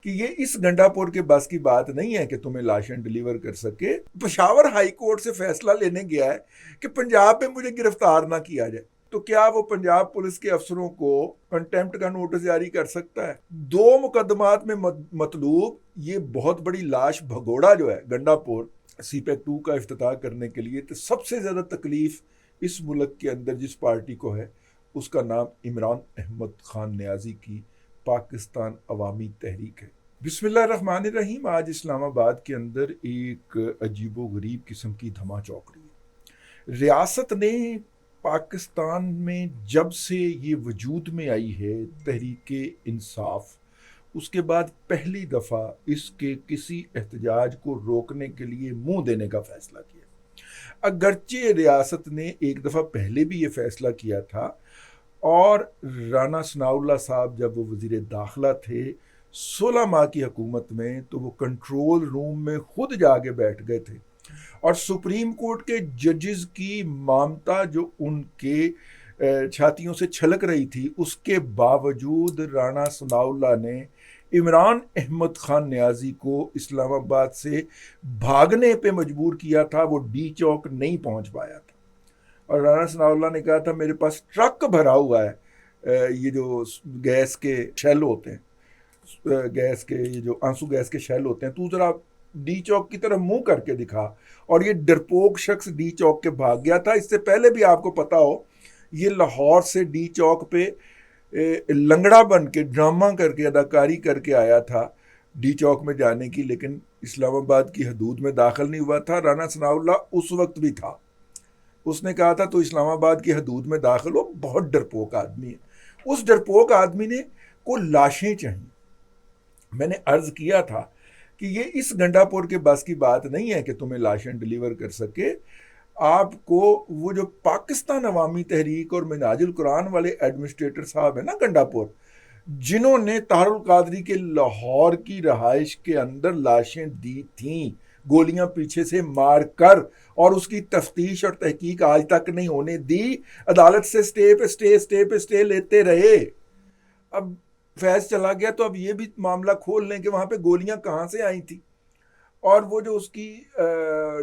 کہ یہ اس گنڈا پور کے بس کی بات نہیں ہے کہ تمہیں لاشیں ڈیلیور کر سکے. پشاور ہائی کورٹ سے فیصلہ لینے گیا ہے کہ پنجاب میں مجھے گرفتار نہ کیا جائے. تو کیا وہ پنجاب پولیس کے افسروں کو کنٹیمپٹ کا نوٹس جاری کر سکتا ہے؟ 2 مقدمات میں مطلوب یہ بہت بڑی لاش بھگوڑا جو ہے گنڈا پور سی پیک 2 کا افتتاح کرنے کے لیے. تو سب سے زیادہ تکلیف اس ملک کے اندر جس پارٹی کو ہے اس کا نام عمران احمد خان نیازی کی پاکستان عوامی تحریک ہے. بسم اللہ الرحمن الرحیم. آج اسلام آباد کے اندر ایک عجیب و غریب قسم کی دھما چوک رہی ہے. ریاست نے پاکستان میں جب سے یہ وجود میں آئی ہے تحریک انصاف، اس کے بعد پہلی دفعہ اس کے کسی احتجاج کو روکنے کے لیے منہ دینے کا فیصلہ کیا. اگرچہ ریاست نے ایک دفعہ پہلے بھی یہ فیصلہ کیا تھا، اور رانا ثناء اللہ صاحب جب وہ وزیر داخلہ تھے 16 ماہ کی حکومت میں، تو وہ کنٹرول روم میں خود جا کے بیٹھ گئے تھے، اور سپریم کورٹ کے ججز کی مامتا جو ان کے چھاتیوں سے چھلک رہی تھی، اس کے باوجود رانا ثناء اللہ نے عمران احمد خان نیازی کو اسلام آباد سے بھاگنے پہ مجبور کیا تھا. وہ ڈی چوک نہیں پہنچ پایا تھا، اور رانا ثناء اللہ نے کہا تھا میرے پاس ٹرک بھرا ہوا ہے یہ جو گیس کے شیل ہوتے ہیں، گیس کے یہ جو آنسو گیس کے شیل ہوتے ہیں، تو ذرا ڈی چوک کی طرف منہ کر کے دکھا. اور یہ ڈرپوک شخص ڈی چوک کے بھاگ گیا تھا. اس سے پہلے بھی آپ کو پتا ہو یہ لاہور سے ڈی چوک پہ لنگڑا بن کے ڈرامہ کر کے اداکاری کر کے آیا تھا ڈی چوک میں جانے کی، لیکن اسلام آباد کی حدود میں داخل نہیں ہوا تھا. رانا ثناء اللہ اس وقت بھی تھا. اس نے کہا تھا تو اسلام آباد کی حدود میں داخل ہو. بہت ڈرپوک آدمی ہے. اس ڈرپوک آدمی نے کو لاشیں چاہیے. میں نے عرض کیا تھا کہ یہ اس گنڈا پور کے بس کی بات نہیں ہے کہ تمہیں لاشیں ڈیلیور کر سکے. آپ کو وہ جو پاکستان عوامی تحریک اور منہاج القرآن والے ایڈمنسٹریٹر صاحب ہیں نا گنڈا پور، جنہوں نے طاہر القادری کے لاہور کی رہائش کے اندر لاشیں دی تھیں گولیاں پیچھے سے مار کر، اور اس کی تفتیش اور تحقیق آج تک نہیں ہونے دی. عدالت سے سٹے پہ سٹے لیتے رہے. اب فیض چلا گیا تو اب یہ بھی معاملہ کھول لیں کہ وہاں پہ گولیاں کہاں سے آئی تھی، اور وہ جو اس کی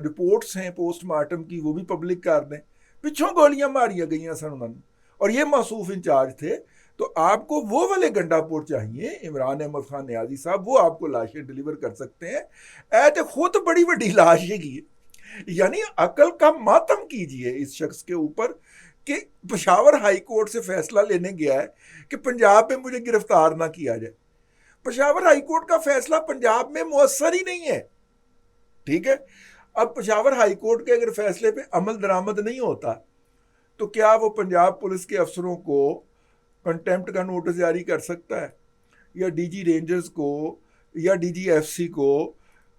رپورٹس ہیں پوسٹ مارٹم کی وہ بھی پبلک کر دیں. پچھوں گولیاں ماریاں گئیاں سن انہوں نے، اور یہ موصوف انچارج تھے. تو آپ کو وہ والے گنڈا پور چاہیے عمران احمد خان نیازی صاحب، وہ آپ کو لاشیں ڈیلیور کر سکتے ہیں. ایت خود بڑی بڑی لاش کی، یعنی عقل کا ماتم کیجئے اس شخص کے اوپر کہ پشاور ہائی کورٹ سے فیصلہ لینے گیا ہے کہ پنجاب میں مجھے گرفتار نہ کیا جائے. پشاور ہائی کورٹ کا فیصلہ پنجاب میں مؤثر ہی نہیں ہے. ٹھیک ہے، اب پشاور ہائی کورٹ کے اگر فیصلے پہ عمل درآمد نہیں ہوتا تو کیا وہ پنجاب پولیس کے افسروں کو کنٹیمپٹ کا نوٹس جاری کر سکتا ہے، یا ڈی جی رینجرز کو یا ڈی جی ایف سی کو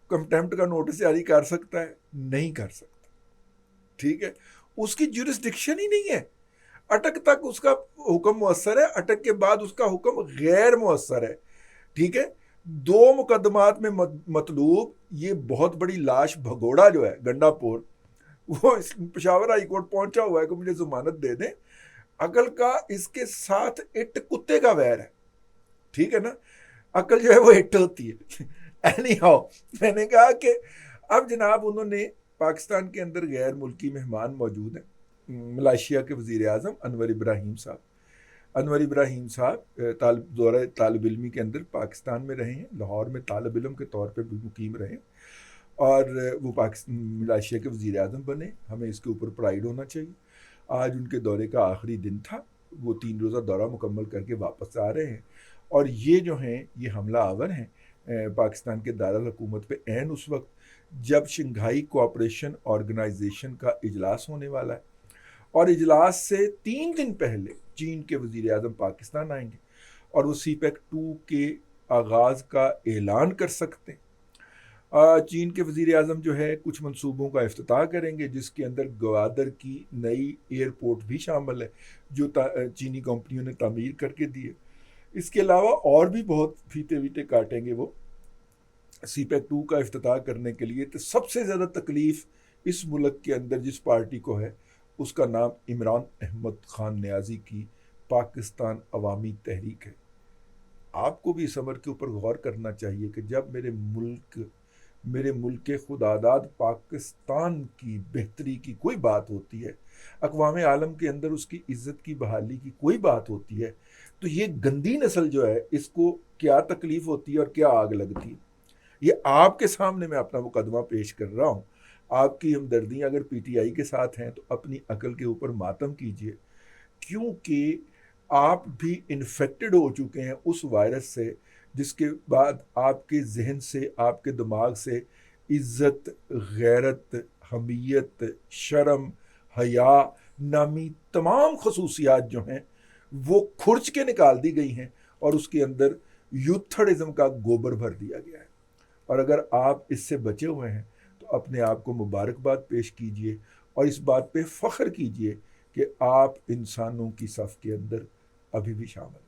کنٹیمپٹ کا نوٹس جاری کر سکتا ہے؟ نہیں کر سکتا. ٹھیک ہے، اس کی جورسڈکشن ہی نہیں ہے. اٹک تک اس کا حکم مؤثر ہے، اٹک کے بعد اس کا حکم غیر مؤثر ہے. ٹھیک ہے، 2 مقدمات میں مطلوب یہ بہت بڑی لاش بھگوڑا جو ہے گنڈا پور، وہ پشاور ہائی کورٹ پہنچا ہوا ہے کہ مجھے ضمانت دے دیں. عقل کا اس کے ساتھ اٹ کتے کا ویر ہے. ٹھیک ہے نا، عقل جو ہے وہ اٹ ہوتی ہے. اینی ہاؤ، میں نے کہا کہ اب جناب انہوں نے پاکستان کے اندر غیر ملکی مہمان موجود ہیں. ملائیشیا کے وزیر اعظم انور ابراہیم صاحب دورہ طالب علمی کے اندر پاکستان میں رہے ہیں، لاہور میں طالب علم کے طور پہ بھی مقیم رہے، اور وہ ملائیشیا کے وزیر اعظم بنے. ہمیں اس کے اوپر پرائیڈ ہونا چاہیے. آج ان کے دورے کا آخری دن تھا. وہ 3 روزہ دورہ مکمل کر کے واپس آ رہے ہیں، اور یہ جو ہیں یہ حملہ آور ہیں پاکستان کے دارالحکومت پہ عین اس وقت جب شنگھائی کوآپریشن آرگنائزیشن کا اجلاس ہونے والا ہے. اور اجلاس سے 3 دن پہلے چین کے وزیر اعظم پاکستان آئیں گے، اور وہ سی پیک 2 کے آغاز کا اعلان کر سکتے ہیں. چین کے وزیر اعظم جو ہے کچھ منصوبوں کا افتتاح کریں گے، جس کے اندر گوادر کی نئی ایئرپورٹ بھی شامل ہے جو چینی کمپنیوں نے تعمیر کر کے دی ہے. اس کے علاوہ اور بھی بہت فیتے ویتے کاٹیں گے وہ سی پیک 2 کا افتتاح کرنے کے لیے. تو سب سے زیادہ تکلیف اس ملک کے اندر جس پارٹی کو ہے اس کا نام عمران احمد خان نیازی کی پاکستان عوامی تحریک ہے. آپ کو بھی اس امر کے اوپر غور کرنا چاہیے کہ جب میرے ملک خداداد پاکستان کی بہتری کی کوئی بات ہوتی ہے، اقوام عالم کے اندر اس کی عزت کی بحالی کی کوئی بات ہوتی ہے، تو یہ گندی نسل جو ہے اس کو کیا تکلیف ہوتی ہے اور کیا آگ لگتی ہے۔ یہ آپ کے سامنے میں اپنا مقدمہ پیش کر رہا ہوں۔ آپ کی ہمدردیاں اگر پی ٹی آئی کے ساتھ ہیں تو اپنی عقل کے اوپر ماتم کیجئے، کیونکہ آپ بھی انفیکٹڈ ہو چکے ہیں اس وائرس سے جس کے بعد آپ کے ذہن سے، آپ کے دماغ سے عزت، غیرت، حمیت، شرم، حیا نامی تمام خصوصیات جو ہیں وہ کھرچ کے نکال دی گئی ہیں، اور اس کے اندر یوتھڑزم کا گوبر بھر دیا گیا ہے۔ اور اگر آپ اس سے بچے ہوئے ہیں تو اپنے آپ کو مبارکباد پیش کیجئے اور اس بات پہ فخر کیجئے کہ آپ انسانوں کی صف کے اندر ابھی بھی شامل ہیں۔